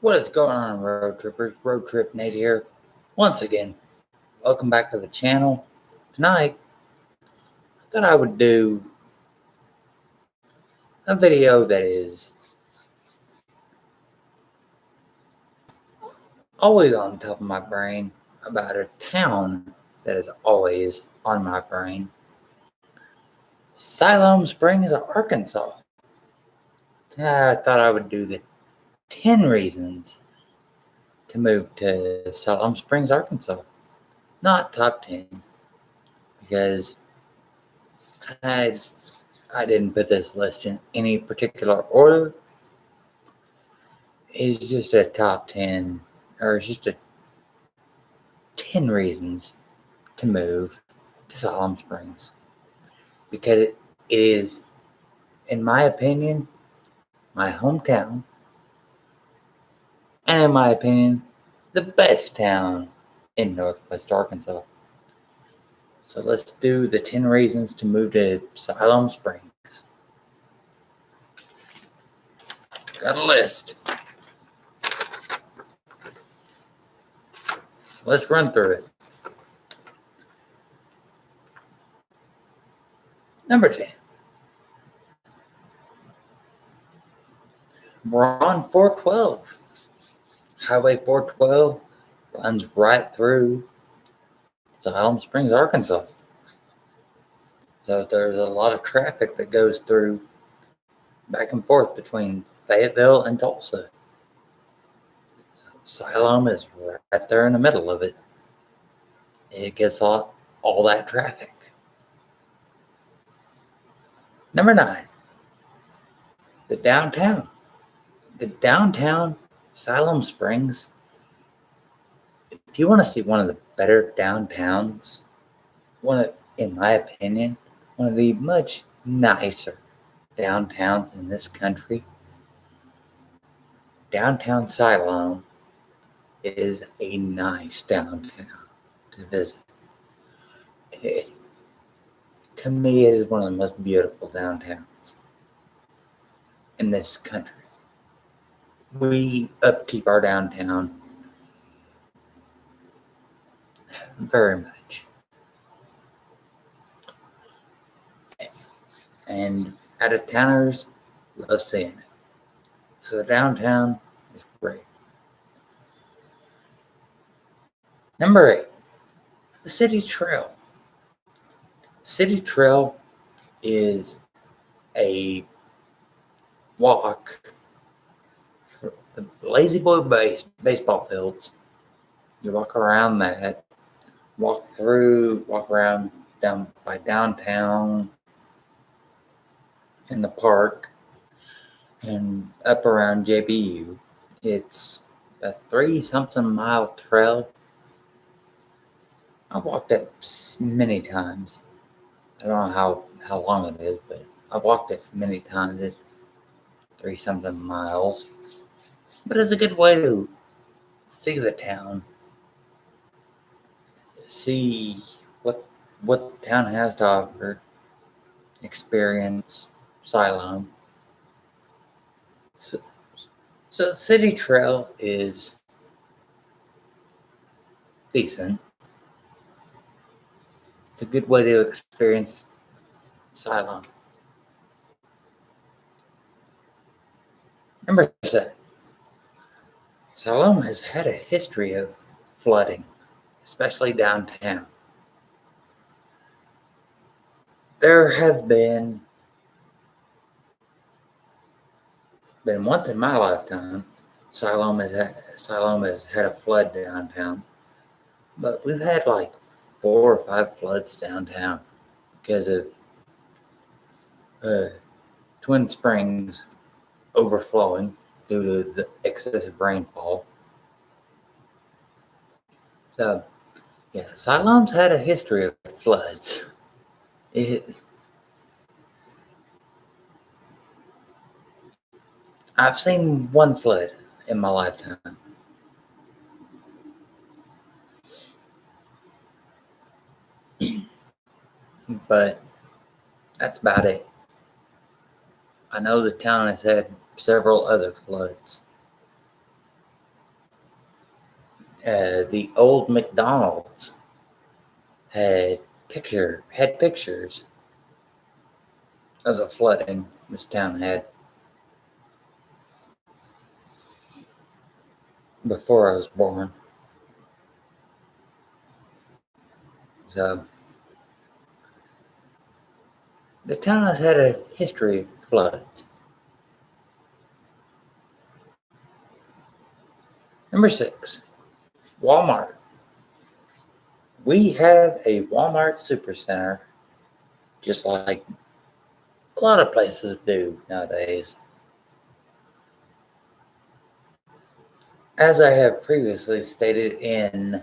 What is going on, road trippers? Road Trip Nate here. Once again, welcome back to the channel. Tonight, I thought I would do a video that is always on top of my brain about a town that is always on my brain. Siloam Springs, Arkansas. I thought I would do the 10 reasons to move to Siloam Springs, Arkansas. Not top 10, because I didn't put this list in any particular order. It's just a top 10, or it's just a 10 reasons to move to Siloam Springs. Because it is, in my opinion, my hometown, and in my opinion, the best town in Northwest Arkansas. So let's do the 10 reasons to move to Siloam Springs. Got a list. Let's run through it. Number 10. We're on 412. Highway 412 runs right through Siloam Springs, Arkansas. So there's a lot of traffic that goes through back and forth between Fayetteville and Tulsa. Siloam is right there in the middle of it. It gets all that traffic. Number 9, the downtown. The downtown Siloam Springs, if you want to see one of the better downtowns, in my opinion, one of the much nicer downtowns in this country, downtown Siloam is a nice downtown to visit. To me, it is one of the most beautiful downtowns in this country. We upkeep our downtown very much. And out-of-towners love seeing it. So the downtown is great. Number 8, the City Trail. City Trail is a walk for the Lazy Boy baseball fields. You walk around that, walk around down by downtown in the park and up around JBU. It's a 3-something mile trail. I've walked it many times. I don't know how long it is, but I've walked it many times. It's 3-something miles. But it's a good way to see the town. See what the town has to offer. Experience Siloam. So the City Trail is decent. It's a good way to experience Siloam. Number 7. Siloam has had a history of flooding, especially downtown. There have been once in my lifetime, Siloam has had a flood downtown, but we've had like 4 or 5 floods downtown because of Twin Springs overflowing due to the excessive rainfall. So, yeah, Siloam's had a history of floods. I've seen one flood in my lifetime. But that's about it. I know the town has had several other floods. The old McDonald's had pictures of the flooding this town had before I was born. So the town has had a history of floods. Number 6, Walmart. We have a Walmart supercenter, just like a lot of places do nowadays. As I have previously stated in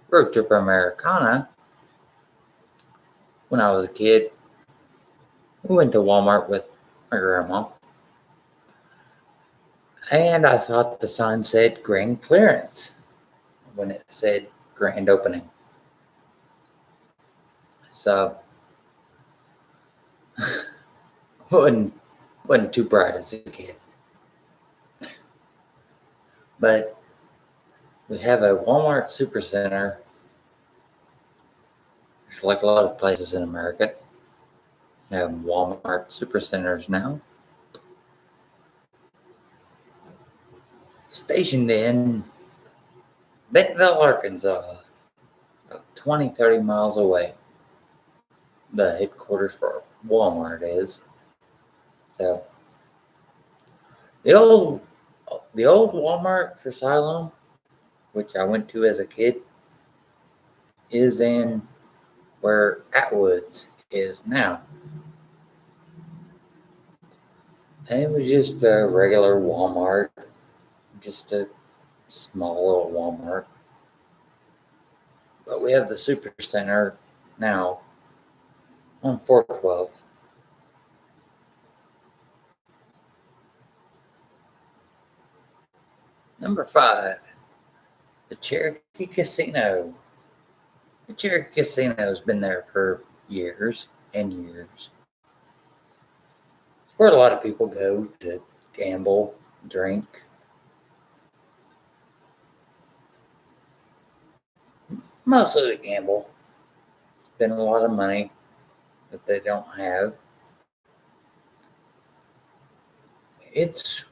Road Trip Americana, when I was a kid, we went to Walmart with my grandma, and I thought the sign said grand clearance when it said grand opening. So wasn't too bright as a kid. But we have a Walmart supercenter, like a lot of places in America. We have Walmart supercenters now, stationed in Bentonville, Arkansas, about 20-30 miles away. The headquarters for Walmart is. So the old Walmart for Siloam, which I went to as a kid, is in where Atwoods is now. And it was just a regular Walmart, just a small little Walmart. But we have the Supercenter now on 412. Number 5, the Cherokee Casino. The Cherokee Casino has been there for years and years. It's where a lot of people go to gamble, drink. Mostly to gamble. Spend a lot of money that they don't have. It's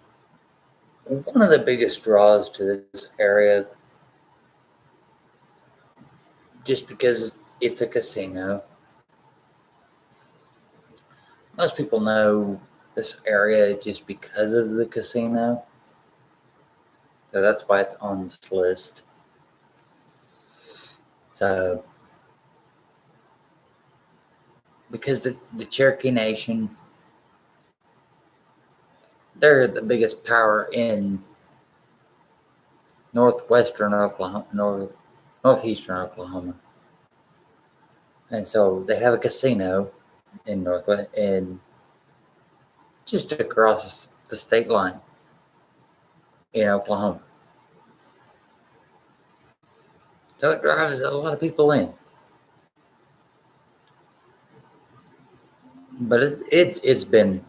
one of the biggest draws to this area just because it's a casino. Most people know this area just because of the casino. So that's why it's on this list. So, because the Cherokee Nation, they're the biggest power in northeastern Oklahoma. And so they have a casino in Northwest and just across the state line in Oklahoma. So it drives a lot of people in. But it's been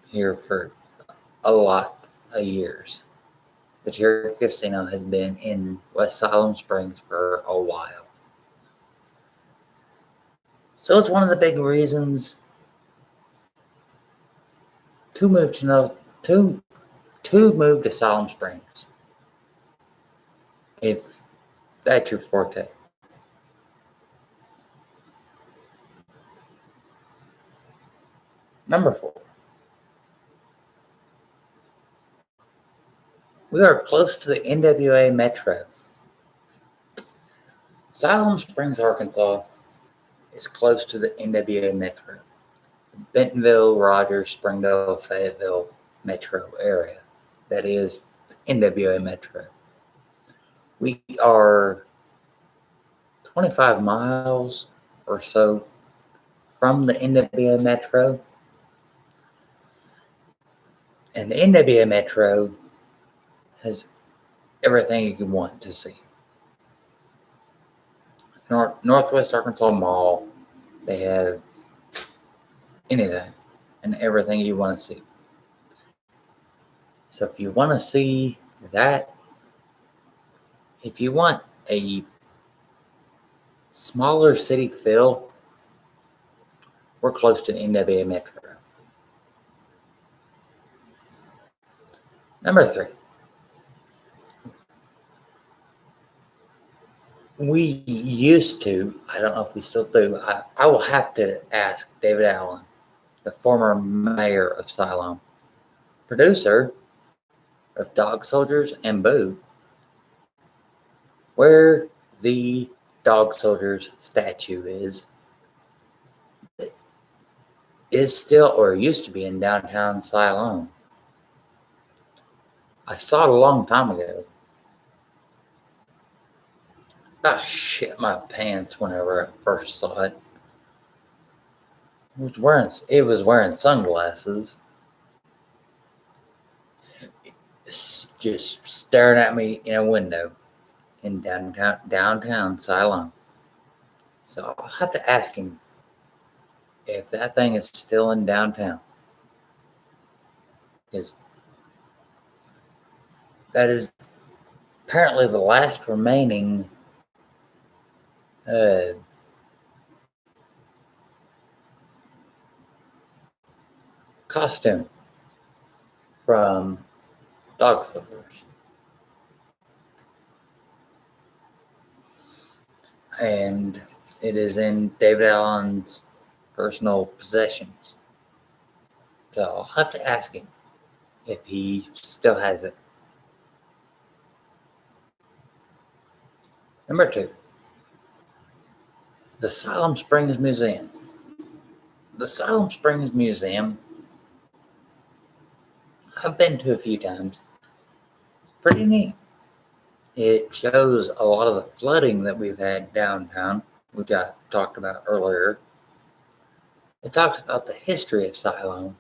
here for a lot of years. The Cherokee Casino has been in West Siloam Springs for a while. So it's one of the big reasons to move to Siloam Springs, if that's your forte. Number 4. We are close to the NWA Metro. Siloam Springs, Arkansas is close to the NWA Metro. Bentonville, Rogers, Springdale, Fayetteville metro area. That is the NWA Metro. We are 25 miles or so from the NWA Metro. And the NWA Metro has everything you could want to see. Northwest Arkansas Mall, they have anything and everything you want to see. So if you want to see that, If you want a smaller city feel, we're close to NWA Metro. Number 3. We used to, I don't know if we still do, I will have to ask David Allen, the former mayor of Siloam, producer of Dog Soldiers and Boo, where the Dog Soldiers statue is still, or used to be, in downtown Siloam. I saw it a long time ago. I shit my pants whenever I first saw it. It was wearing sunglasses, just staring at me in a window in downtown Siloam. So I'll have to ask him if that thing is still in downtown. Because that is apparently the last remaining costume from Dog Soldiers. And it is in David Allen's personal possessions. So I'll have to ask him if he still has it. Number 2, the Siloam Springs Museum. The Siloam Springs Museum, I've been to a few times. It's pretty neat. It shows a lot of the flooding that we've had downtown, which I talked about earlier. It talks about the history of Siloam,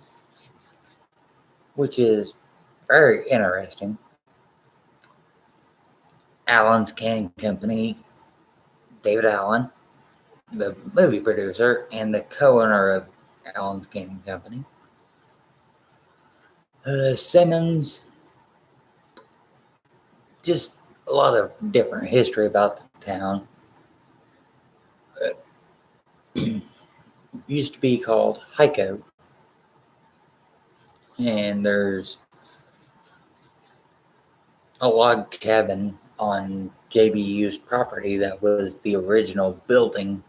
which is very interesting. Allen's Canning Company, David Allen, the movie producer and the co-owner of Allen's Canning Company, Simmons, just a lot of different history about the town. Used to be called Hyco, and there's a log cabin on JBU's property that was the original building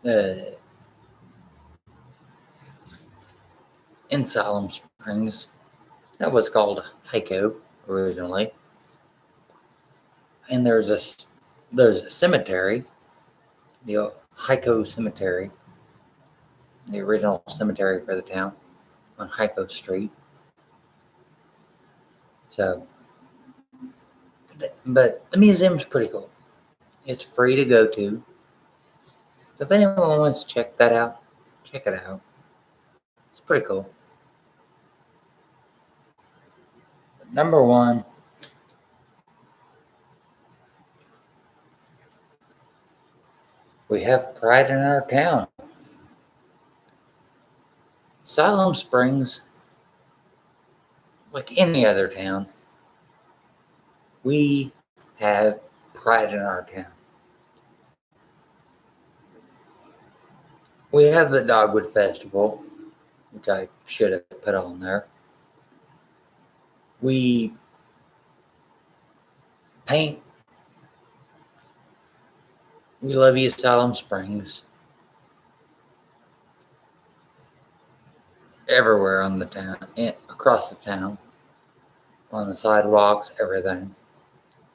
in Siloam Springs. That was called Hyco originally. And there's a cemetery, the Hyco Cemetery, the original cemetery for the town on Hyco Street. So, but the museum's pretty cool. It's free to go to. So if anyone wants to check that out, check it out. It's pretty cool. Number 1, we have pride in our town. Siloam Springs, like any other town, we have pride in our town. We have the Dogwood Festival, which I should have put on there. We paint. We love you, Siloam Springs. Everywhere on the town, across the town, on the sidewalks, everything.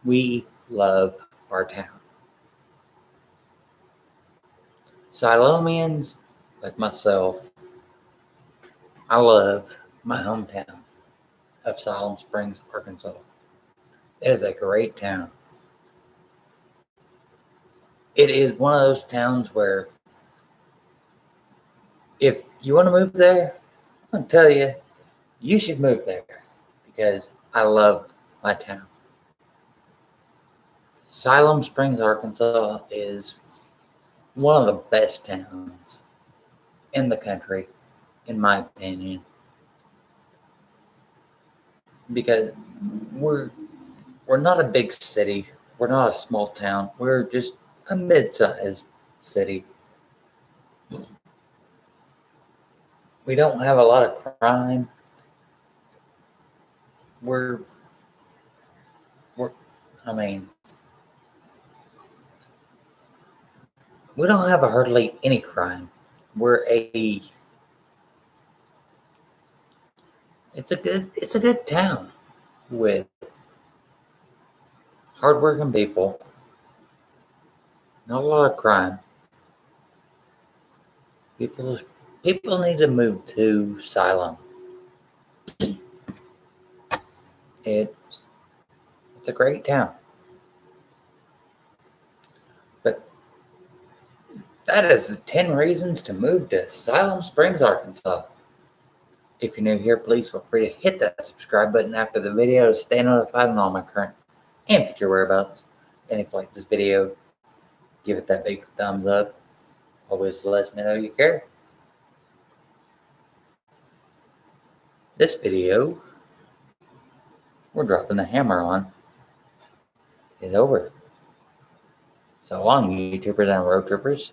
We love our town. Siloamians, like myself, I love my hometown of Siloam Springs, Arkansas. It is a great town. It is one of those towns where if you want to move there, I'm going to tell you, you should move there because I love my town. Siloam Springs, Arkansas is one of the best towns in the country, in my opinion, because we're not a big city. We're not a small town. We're just a mid-sized city. We don't have a lot of crime. We're I mean, we don't have hardly any crime. It's a good town with hardworking people. Not a lot of crime. People need to move to Siloam. It's a great town. But that is the 10 reasons to move to Siloam Springs, Arkansas. If you're new here, please feel free to hit that subscribe button after the video to stay notified on all my current and future whereabouts. And if you like this video, give it that big thumbs up. Always lets me know you care. This video we're dropping the hammer on is over. So long, YouTubers and road trippers.